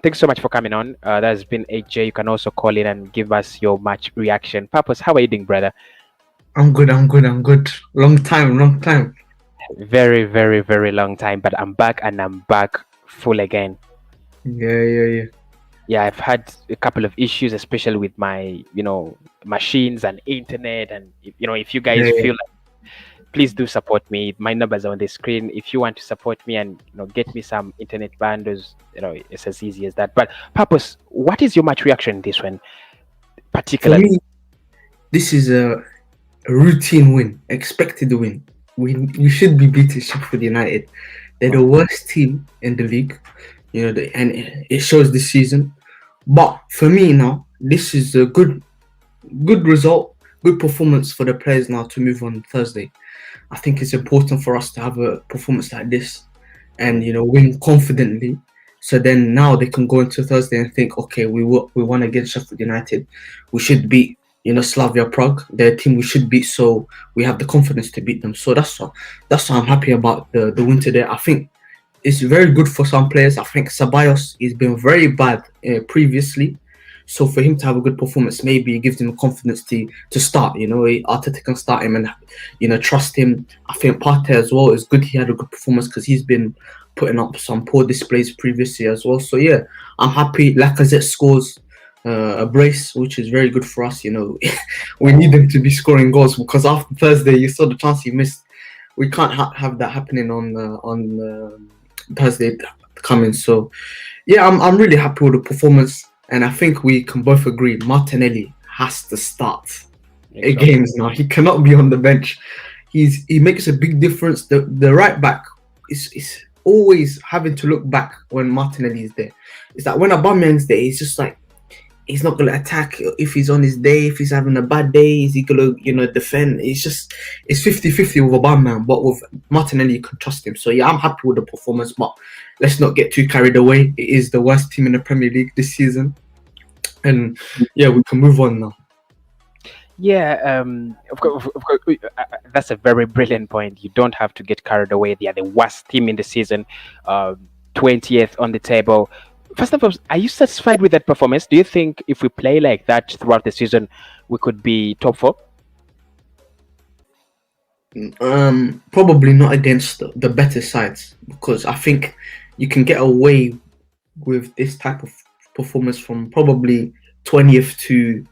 Thanks so much for coming on. That has been AJ. You can also call in and give us your match reaction. Papos, how are you doing, brother? I'm good. I'm good. I'm good. Long time. Long time. Very, very, very long time, but I'm back and I'm back full again. Yeah, yeah, yeah. Yeah, I've had a couple of issues, especially with my, machines and internet. And if you guys Yeah, feel, please do support me. My numbers are on the screen. If you want to support me and get me some internet bundles, it's as easy as that. But Papos, what is your match reaction in this one, for particularly? me, this is a routine win, expected win. We should be beating Sheffield United. They're the worst team in the league, and it shows this season. But for me now, this is a good result, good performance for the players now to move on Thursday. I think it's important for us to have a performance like this and win confidently. So then now they can go into Thursday and think, okay, we won against Sheffield United. We should beat Slavia Prague, their team we should beat. So we have the confidence to beat them. So that's why I'm happy about the win today. I think it's very good for some players. I think Ceballos has been very bad previously. So for him to have a good performance, maybe it gives him confidence to start. Arteta can start him and trust him. I think Partey as well is good. He had a good performance because he's been putting up some poor displays previously as well. So yeah, I'm happy. Lacazette scores a brace, which is very good for us. We need him to be scoring goals because after Thursday, you saw the chance he missed. We can't have that happening on Thursday coming. So yeah, I'm really happy with the performance. And I think we can both agree Martinelli has to start Exactly. games now. He cannot be on the bench. He makes a big difference. The right back is always having to look back when Martinelli is there. It's like when Aubameyang's there, it's just like he's not gonna attack if he's on his day. If he's having a bad day, is he gonna defend? It's 50-50 with Aubameyang, but with Martinelli you can trust him. So yeah, I'm happy with the performance, but let's not get too carried away. It is the worst team in the Premier League this season, and yeah, we can move on now. Yeah, of course, that's a very brilliant point. You don't have to get carried away. They are the worst team in the season, uh, 20th on the table. First of all, are you satisfied with that performance? Do you think if we play like that throughout the season, we could be top four? Probably not against the better sides because I think you can get away with this type of performance from probably 20th to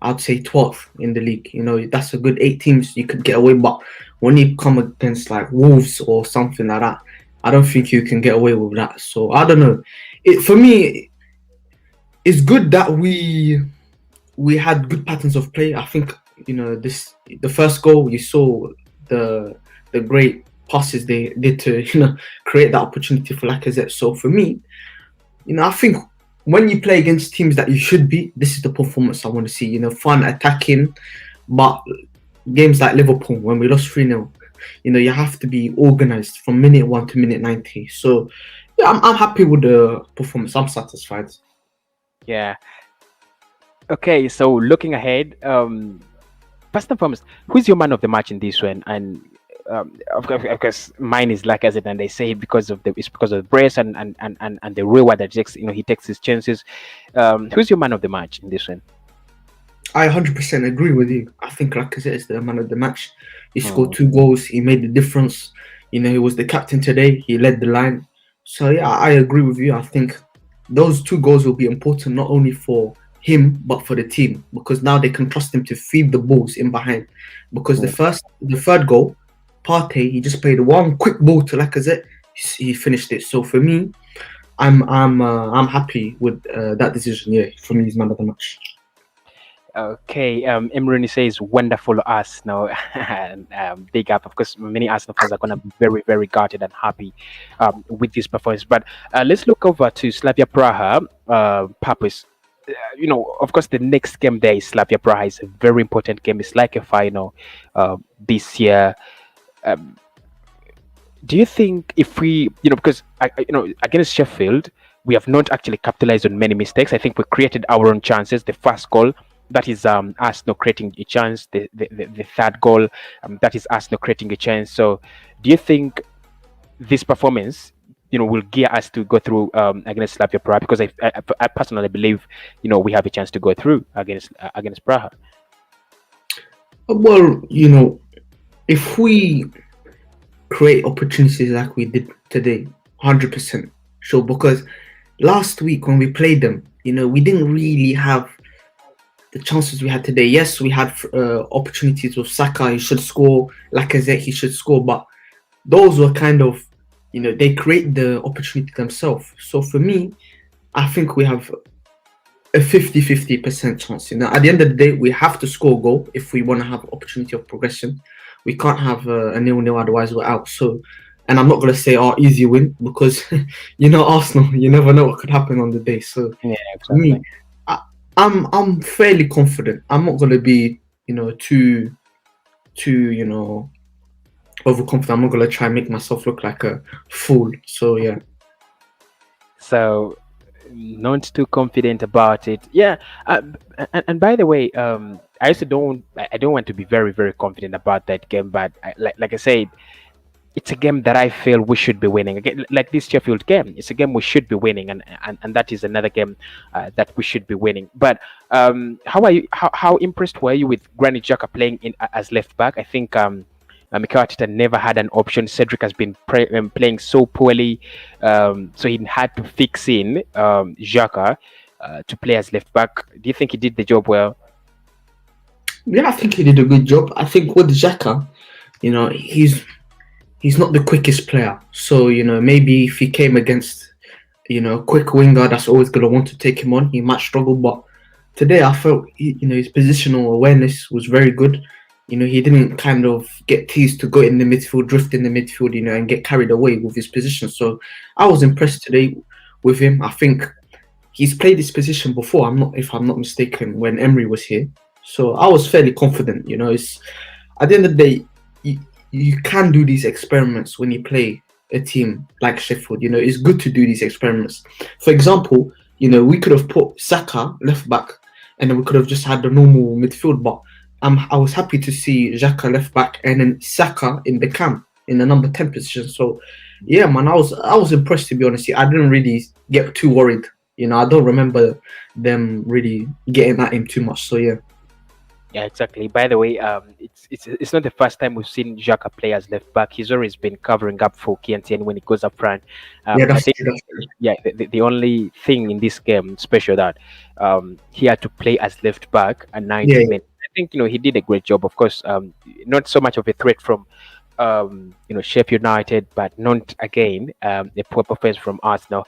I'd say 12th in the league. That's a good 8 teams you could get away. But when you come against like Wolves or something like that, I don't think you can get away with that. So I don't know. For me, it's good that we had good patterns of play. I think the first goal you saw the great passes they did to create that opportunity for Lacazette. So for me, I think when you play against teams that you should beat, this is the performance I want to see. Fun attacking, but games like Liverpool when we lost 3-0, you have to be organised from minute 1 to minute 90. So yeah, I'm happy with the performance. I'm satisfied. Yeah. Okay, so looking ahead, first and foremost, who's your man of the match in this one? And of course, mine is Lacazette, and they say it's because of the brace and the reward that he takes his chances. Who's your man of the match in this one? I 100% agree with you. I think Lacazette is the man of the match. He scored Hmm. 2 goals. He made the difference. He was the captain today. He led the line. So yeah, I agree with you. I think those 2 goals will be important not only for him but for the team because now they can trust him to feed the balls in behind. Because the third goal, Partey, he just played one quick ball to Lacazette. He finished it. So for me, I'm happy with that decision. Yeah, for me, he's man of the match. Okay, Emroni says wonderful Arsenal. And, big up. Of course, many Arsenal fans are going to be very, very guarded and happy with this performance. But let's look over to Slavia Praha. Papos, of course, the next game there is Slavia Praha. It's a very important game. It's like a final this year. Um, do you think if we, because against Sheffield, we have not actually capitalized on many mistakes. I think we created our own chances. The first goal, that is us not creating a chance. The third goal, that is us not creating a chance. So, do you think this performance will gear us to go through against Slavia Praha, because I personally believe we have a chance to go through against Praha. Well, if we create opportunities like we did today, 100% sure. Because last week when we played them, we didn't really have the chances we had today. Yes, we had opportunities with Saka, he should score. Lacazette, he should score. But those were kind of, they create the opportunity themselves. So for me, I think we have a 50-50% chance. At the end of the day, we have to score a goal if we want to have opportunity of progression. We can't have a 0-0, otherwise we're out. So, and I'm not going to say easy win, because Arsenal, you never know what could happen on the day. So Yeah, for me, exactly. I'm fairly confident. I'm not going to be too overconfident. I'm not going to try and make myself look like a fool. So yeah. So not too confident about it. Yeah. And by the way, I also don't want to be very very confident about that game, but like I said, it's a game that I feel we should be winning. Again, like this Sheffield game, it's a game we should be winning, and that is another game that we should be winning. But how are you? How impressed were you with Granit Xhaka playing in as left back? I think Mikel Arteta never had an option. Cedric has been playing so poorly, so he had to fix in Xhaka to play as left back. Do you think he did the job well? Yeah, I think he did a good job. I think with Xhaka, he's not the quickest player. So, maybe if he came against, a quick winger that's always going to want to take him on, he might struggle. But today I felt, his positional awareness was very good. He didn't kind of get teased to go in the midfield, drift in the midfield, and get carried away with his position. So I was impressed today with him. I think he's played this position before. If I'm not mistaken, when Emery was here. So I was fairly confident. It's at the end of the day, you can do these experiments when you play a team like Sheffield. It's good to do these experiments. For example, we could have put Saka left back, and then we could have just had the normal midfield. But I was happy to see Xhaka left back, and then Saka in the camp in the number 10 position. So yeah, man, I was impressed, to be honest. I didn't really get too worried. I don't remember them really getting at him too much. So yeah. Yeah, exactly. By the way, it's not the first time we've seen Xhaka play as left back. He's always been covering up for Kieran when he goes up front. Yeah, I that's think, true. That's true. yeah, the only thing in this game special that he had to play as left back at Yeah, 90 minutes. I think he did a great job. Of course, not so much of a threat from Sheffield United, but not again a poor performance from Arsenal.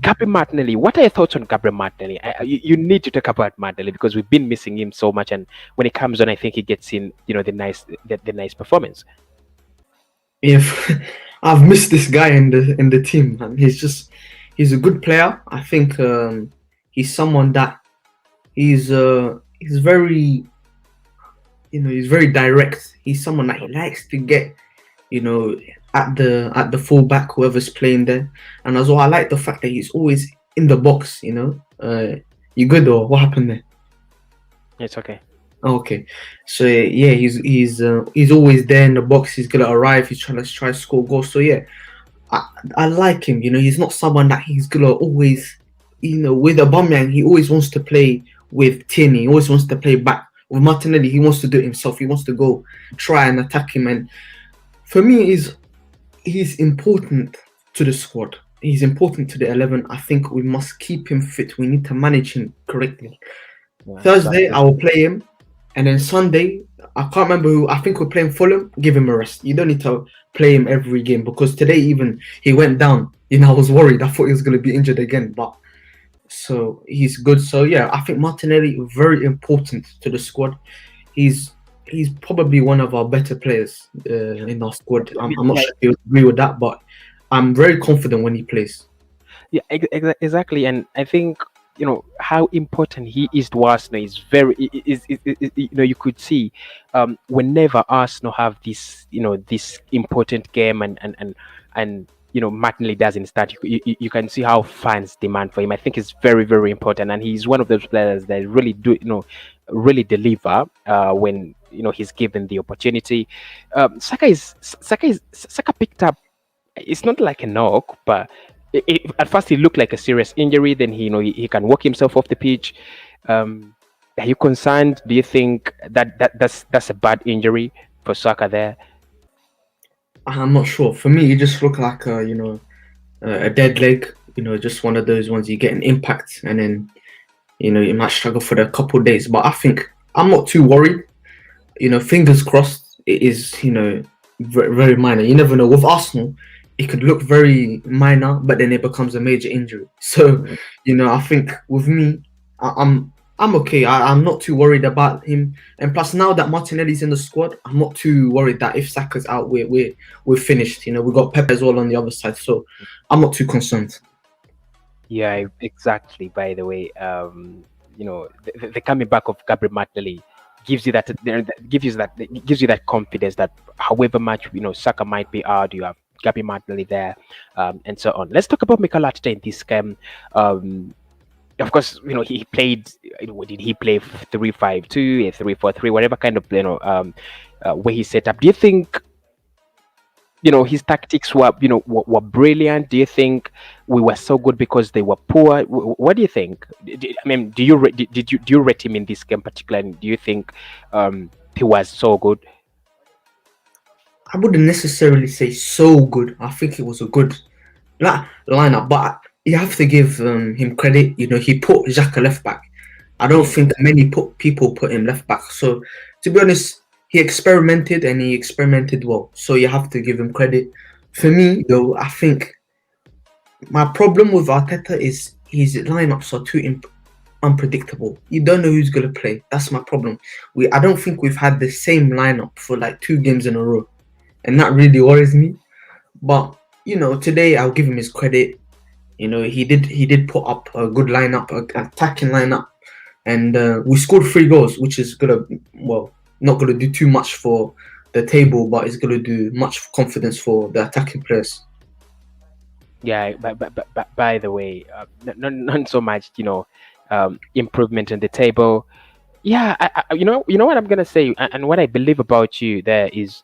Gabriel Martinelli, what are your thoughts on Gabriel Martinelli? You need to talk about Martinelli because we've been missing him so much, and when he comes on, I think he gets in, the nice performance. yeah. I've missed this guy in the team, man. He's a good player. I think he's someone that he's very he's very direct. He's someone that he likes to get you know at the fullback, whoever's playing there. And as well, I like the fact that he's always in the box. You good, or what happened there? It's okay. Okay, so yeah, he's always there in the box. He's gonna arrive. He's try to score goals. So yeah, I like him. He's not someone that he's gonna always, with Aubameyang, he always wants to play with Tierney. He always wants to play back. With Martinelli, he wants to do it himself. He wants to go try and attack him. And for me, he's important to the squad. He's important to the 11. I think we must keep him fit. We need to manage him correctly. Yeah, Thursday, exactly. I will play him, and then Sunday, I can't remember who. I think we're playing Fulham. Give him a rest. You don't need to play him every game, because today even he went down. I was worried. I thought he was going to be injured again, but so he's good. So yeah, I think Martinelli very important to the squad. He's he's probably one of our better players in our squad. I'm not Yeah, sure if you agree with that, but I'm very confident when he plays. yeah, exactly. And I think how important he is to Arsenal is very you could see whenever Arsenal have this important game, and Martinelli doesn't start, you can see how fans demand for him. I think it's very very important, and he's one of those players that really do really deliver when he's given the opportunity. Saka picked up it's not like a knock, but at first it looked like a serious injury. Then he can walk himself off the pitch. Um, are you concerned? Do you think that's a bad injury for Saka there? I'm not sure. For me, it just looked like a dead leg. Just one of those ones you get an impact and then you might struggle for a couple of days. But I think I'm not too worried. Fingers crossed. It is very, very minor. You never know. With Arsenal, it could look very minor, but then it becomes a major injury. So I think with me, I'm okay. I'm not too worried about him. And plus, now that Martinelli's in the squad, I'm not too worried that if Saka's out, we're finished. We got Pepe as well on the other side, so I'm not too concerned. Yeah, exactly. By the way, the coming back of Gabriel Martinelli gives you that confidence that however much Saka might be out, you have Gabriel Martinelli there, and so on. Let's talk about Mikel Arteta in this game. Of course, he played. Did he play 3-5-2, 3-4-3, whatever kind of way he set up? Do you think his tactics were brilliant? Do you think we were so good because they were poor? What do you think? I mean, do you rate him in this game particularly? Do you think he was so good? I wouldn't necessarily say so good. I think it was a good lineup, but you have to give him credit. He put Xhaka left back. I don't think many people put him left back. So to be honest, he experimented and he experimented well. So you have to give him credit. For me, though, I think my problem with Arteta is his lineups are too unpredictable. You don't know who's gonna play. That's my problem. I don't think we've had the same lineup for like 2 games in a row, and that really worries me. But today I'll give him his credit. He did put up a good lineup, an attacking lineup, and we scored 3 goals, which is not gonna do too much for the table, but it's gonna do much for confidence for the attacking players. Yeah, but by the way, not so much improvement in the table. Yeah, you know what I'm gonna say, and what I believe about you there is,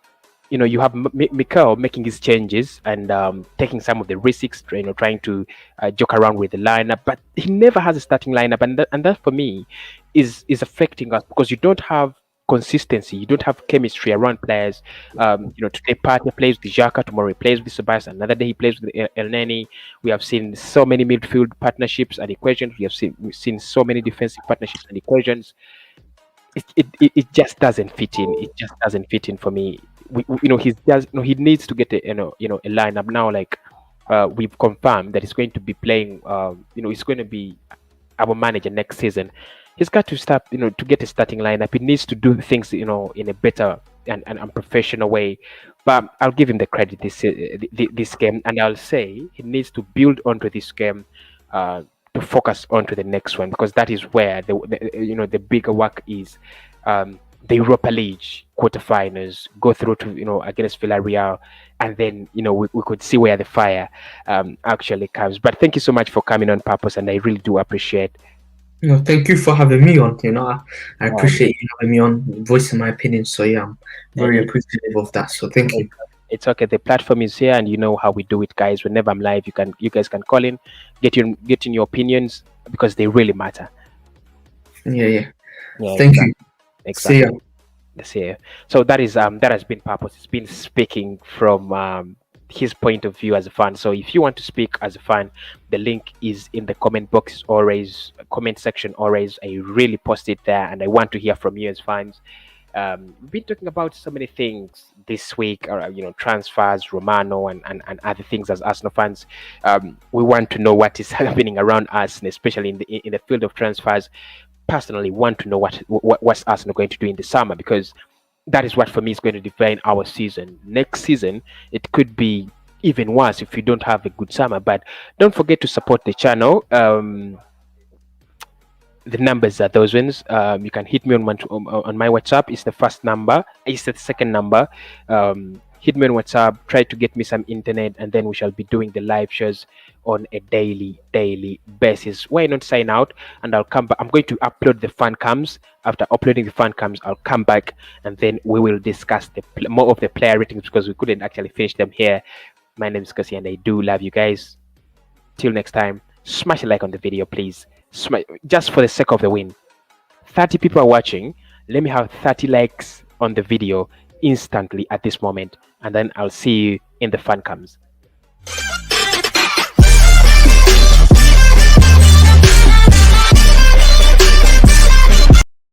you have Mikel making his changes and taking some of the risks, trying to joke around with the lineup, but he never has a starting lineup, and that for me is affecting us because you don't have consistency, you don't have chemistry around players. Today partner plays with Xhaka, tomorrow he plays with ceballos, another day he plays with El. We have seen so many midfield partnerships and equations. We've seen so many defensive partnerships and equations. It just doesn't fit in. It just doesn't fit in for me. He's just he needs to get a lineup now. Like we've confirmed that he's going to be playing. He's going to be our manager next season. He's got to start to get a starting lineup. He needs to do things in a better and professional way. But I'll give him the credit this game, and I'll say he needs to build onto this game. To focus onto the next one, because that is where the bigger work is. The Europa League quarterfinals, go through to against Villarreal, and then we could see where the fire actually comes. But thank you so much for coming on, Papos, and I really do appreciate. Thank you for having me on. I Um, appreciate you having me on, voicing my opinion. So yeah, I'm very and appreciative of that. So thank you. it's okay. The platform is here, and you know how we do it, guys. Whenever I'm live, you guys can call in, get in your opinions because they really matter. Yeah, yeah. Yeah, Thank you. exactly, See ya. exactly. This year. So that has been Purpose. It's been speaking from his point of view as a fan. So if you want to speak as a fan, the link is in the comment box always, comment section always. I really post it there, and I want to hear from you as fans. We've been talking about so many things this week, transfers, Romano, and other things as Arsenal fans. We want to know what is happening around us, and especially in the field of transfers. Personally, want to know what's Arsenal going to do in the summer, because that is what for me is going to define our season. Next season, it could be even worse if you don't have a good summer. But don't forget to support the channel. The numbers are those ones. You can hit me on my WhatsApp. It's the first number. It's the second number. Hit me on WhatsApp. Try to get me some internet, and then we shall be doing the live shows on a daily basis. Why not sign out, and I'll come back. I'm going to upload the fan cams. After uploading the fan cams, I'll come back, and then we will discuss more of the player ratings, because we couldn't actually finish them here. My name is Kasi, and I do love you guys. Till next time, smash a like on the video, please. Just for the sake of the win. 30 people are watching. Let me have 30 likes on the video instantly at this moment, and then I'll see you in the fun cams.